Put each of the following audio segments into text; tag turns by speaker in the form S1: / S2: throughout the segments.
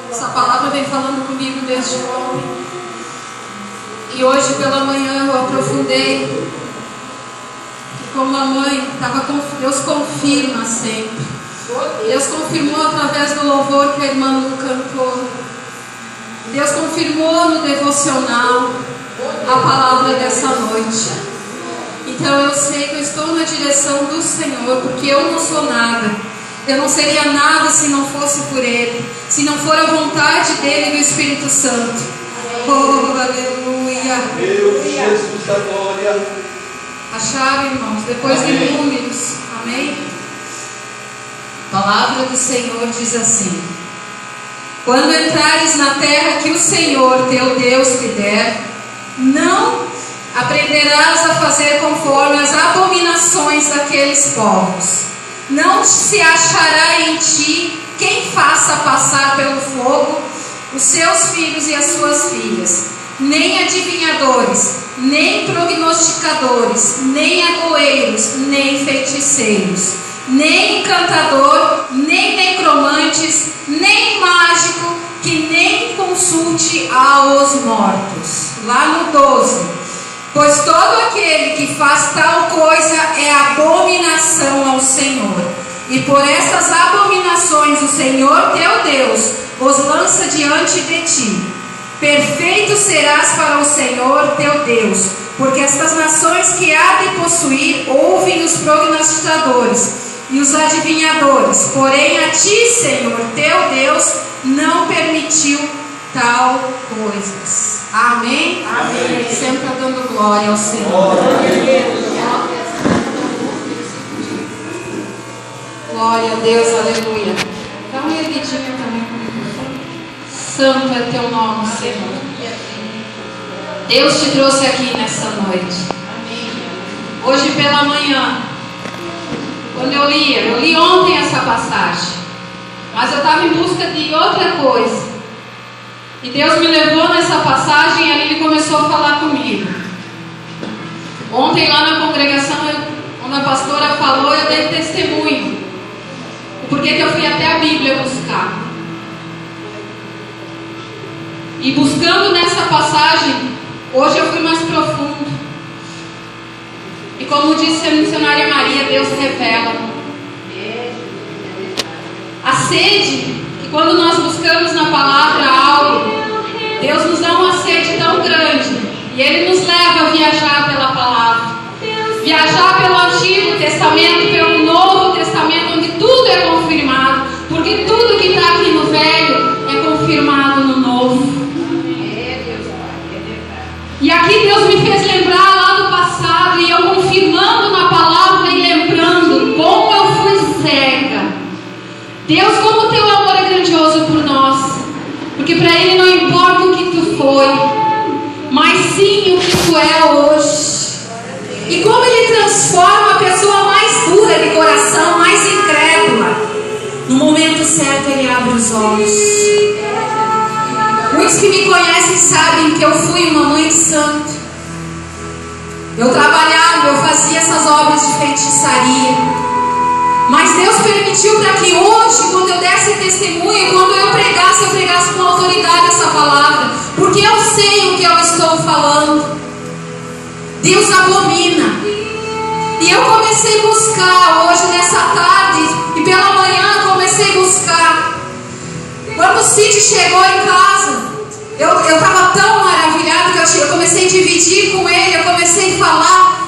S1: Essa palavra vem falando comigo desde ontem. E hoje pela manhã eu aprofundei. E como a mãe estava, Deus confirma sempre. Deus confirmou através do louvor que a irmã Lu cantou. Deus confirmou no devocional a palavra dessa noite. Então eu sei que eu estou na direção do Senhor, porque eu não sou nada. Eu não seria nada se não fosse por Ele, se não for a vontade dEle e do Espírito Santo. Oh, aleluia.
S2: Meu Jesus da glória.
S1: Acharam, irmãos? Depois de Números. Amém? A palavra do Senhor diz assim: quando entrares na terra que o Senhor teu Deus te der, não aprenderás a fazer conforme as abominações daqueles povos. Não se achará em ti quem faça passar pelo fogo os seus filhos e as suas filhas, nem adivinhadores, nem prognosticadores, nem agoeiros, nem feiticeiros, nem encantador, nem necromantes, nem mágico, que nem consulte aos mortos. Lá no 12. Pois todo aquele que faz tal coisa é abominação ao Senhor. E por essas abominações o Senhor teu Deus os lança diante de ti. Perfeito serás para o Senhor teu Deus, porque estas nações que há de possuir ouvem os prognosticadores e os adivinhadores. Porém a ti, Senhor teu Deus, não permitiu tal coisas. Amém? Amém. Sempre dando glória ao Senhor. Glória a Deus, aleluia. Dá uma erguidinha também comigo. Santo é teu nome, Senhor. Deus te trouxe aqui nessa noite. Hoje pela manhã, quando eu li ontem essa passagem, mas eu estava em busca de outra coisa. E Deus me levou nessa passagem e ali Ele começou a falar comigo. Ontem lá na congregação, quando a pastora falou, eu dei testemunho. O porquê que eu fui até a Bíblia buscar. E buscando nessa passagem, hoje eu fui mais profundo. E como disse a missionária Maria, Deus revela. A sede, que quando nós buscamos na palavra algo, Deus nos dá uma sede tão grande. E Ele nos leva a viajar pela palavra. Viajar pelo Antigo Testamento, pelo Novo Testamento, onde tudo é confirmado. Porque tudo que está aqui no Velho é confirmado no Novo. E aqui Deus me fez lembrar lá do passado, e eu confirmando na palavra e lembrando como eu fui cega. Deus, como teu amor é grandioso por nós. Porque para Ele não importa o que tu foi, mas sim o que tu é hoje. E como Ele transforma a pessoa mais dura de coração, mais incrédula. No momento certo Ele abre os olhos. Muitos que me conhecem sabem que eu fui uma mãe santa. Eu trabalhava, eu fazia essas obras de feitiçaria. Mas Deus permitiu para que hoje, quando eu desse testemunho, quando eu pregasse com autoridade essa palavra. Porque eu sei o que eu estou falando. Deus abomina. E eu comecei a buscar hoje, nessa tarde, e pela manhã comecei a buscar. Quando o Cid chegou em casa, eu estava tão maravilhado que eu comecei a dividir com ele, eu comecei a falar,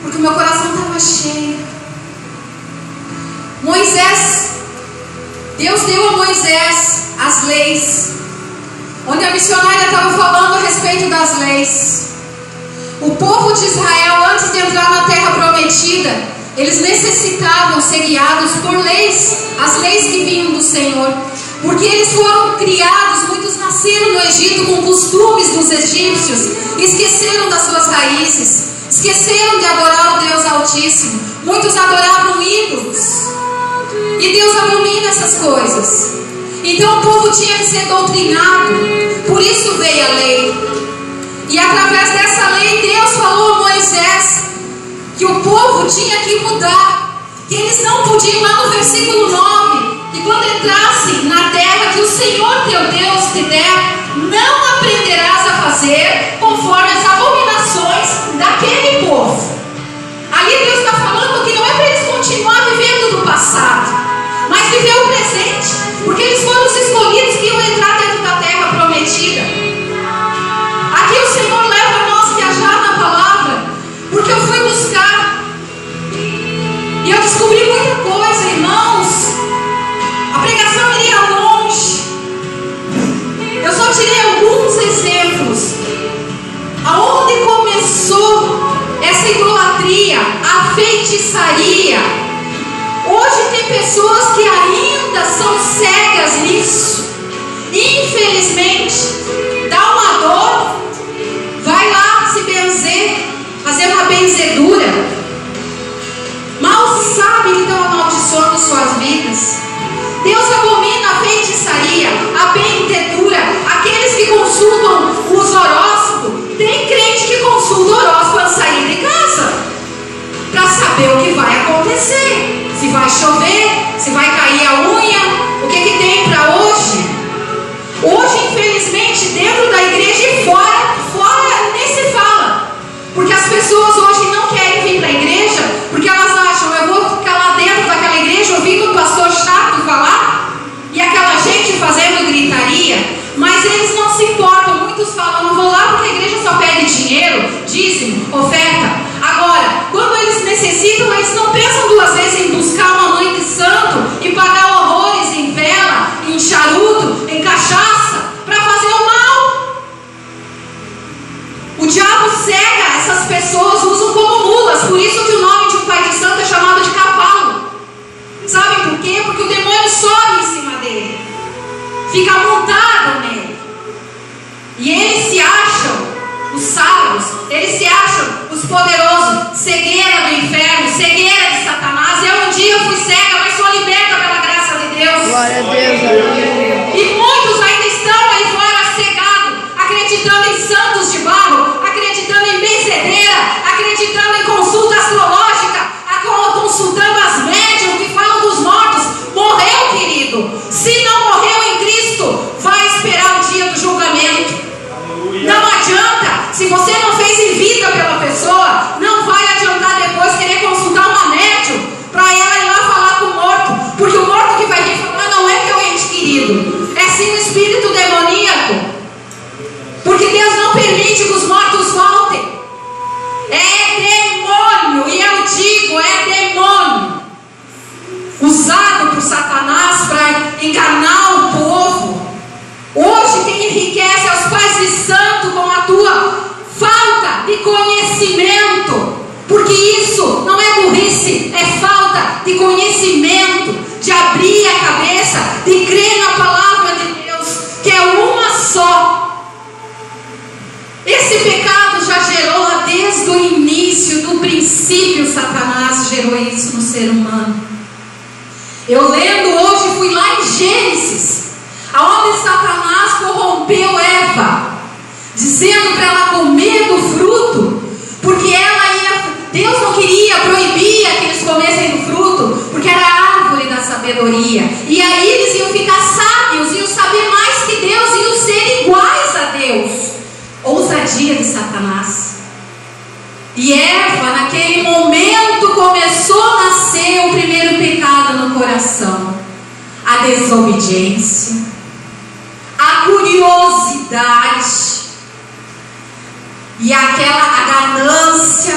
S1: porque o meu coração estava cheio. Moisés, Deus deu a Moisés as leis, onde a missionária estava falando a respeito das leis. O povo de Israel, antes de entrar na terra prometida, eles necessitavam ser guiados por leis, as leis que vinham do Senhor, porque eles foram criados, muitos nasceram no Egito com costumes dos egípcios, esqueceram das suas raízes, esqueceram de adorar o Deus Altíssimo, muitos adoravam ídolos, e Deus abomina essas coisas. Então o povo tinha que ser doutrinado, por isso veio a lei. E através dessa lei Deus falou a Moisés que o povo tinha que mudar, que eles não podiam, lá no versículo 9, que quando entrassem na terra Deus está falando que não é para eles continuar vivendo do passado, mas viver o presente, porque eles foram os escolhidos que iam entrar dentro da terra prometida. Aqui o Senhor leva nós a viajar na palavra, porque eu fui buscar e eu descobri muita coisa, irmãos. A pregação iria longe. Eu só tirei alguns exemplos. Aonde começou essa idolatria, a feitiçaria? Hoje tem pessoas que ainda são cegas nisso. Infelizmente, dá uma dor, vai lá se benzer, fazer uma benzedura. Mal sabe que estão amaldiçoando suas vidas. Deus abomina a feitiçaria, a benzedura, aqueles que consultam os horóscopos. Tem crente que consulta o horóscopo antes de sair de casa, para saber o que vai acontecer, se vai chover, se vai cair a unha, o que tem para hoje. Hoje, infelizmente, dentro da igreja e fora nem se fala, porque as pessoas hoje não querem vir para a igreja, porque elas acham, eu vou ficar lá dentro daquela igreja ouvindo o pastor chato falar, e aquela gente fazendo gritaria, mas eles não se importam. Muitos falam, não vou lá porque a igreja só pede dinheiro, dízimo, oferta. Agora, quando eles necessitam, eles não pensam duas vezes em buscar uma mãe de santo e pagar horrores em vela, em charuto, em cachaça, para fazer o mal. O diabo cega essas pessoas, usam como mulas. Por isso que o nome de um pai de santo é chamado de cavalo. Sabe por quê? Porque o demônio sobe em cima dele, fica montado nele, e eles se acham os sábios, eles se acham os poderosos. Cegueira do inferno, cegueira de Satanás. Eu um dia fui cega, mas sou liberta pela graça de Deus.
S3: Glória a Deus.
S1: E muitos ainda estão aí fora cegados, acreditando em santos de barro, acreditando em benzedeira, acreditando em consulta astrológica, consultando as médiuns que falam dos mortos. Morreu, querido. Se não morreu em Cristo, vai esperar o dia do julgamento. Não adianta. Se você não fez em vida pela pessoa, não vai adiantar depois querer consultar uma médium para ela ir lá falar com o morto, porque o morto que vai vir falar não é teu ente querido, é sim um espírito demoníaco, porque Deus não permite que os mortos voltem. É demônio, e eu digo, é demônio usado por Satanás para enganar o povo. Hoje quem enriquece é os pais de santo com a tua falta de conhecimento, porque isso não é burrice, é falta de conhecimento, de abrir a cabeça, de crer na palavra de Deus, que é uma só. Esse pecado já gerou lá desde o início, do princípio, Satanás gerou isso no ser humano. Eu lendo hoje, fui lá em Gênesis, aonde Satanás corrompeu Eva, dizendo para ela comer do fruto, porque Deus não queria, proibia que eles comessem do fruto, porque era a árvore da sabedoria, e aí eles iam ficar sábios, iam saber mais que Deus, iam ser iguais a Deus. Ousadia de Satanás. E Eva, naquele momento, começou a nascer o primeiro pecado no coração: a desobediência, a curiosidade e a ganância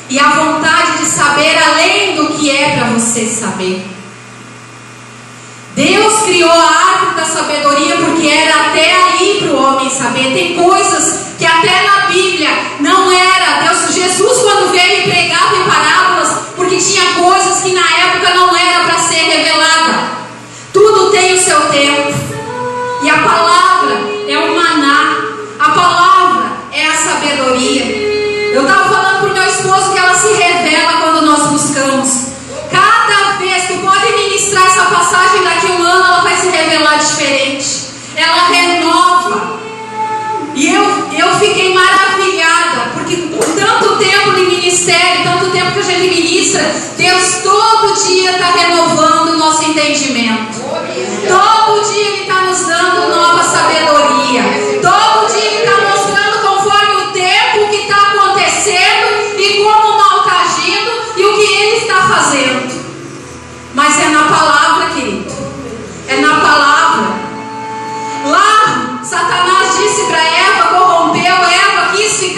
S1: e a vontade de saber além do que é para você saber. Deus criou a árvore da sabedoria porque era até ali para o homem saber. Tem coisas que até na Bíblia não era. Jesus, quando veio, pregava em parábolas, porque tinha coisas que na época não era para ser revelada. Tudo tem o seu tempo. E a palavra é o maná, a palavra é a sabedoria. Eu estava falando para o meu esposo que ela se revela quando nós buscamos. Cada vez que pode ministrar essa passagem, daqui a um ano ela vai se revelar diferente. Ela renova. E eu fiquei maravilhada, porque por tanto tempo de ministério, tanto tempo que a gente ministra, Deus todo dia está renovando o nosso entendimento.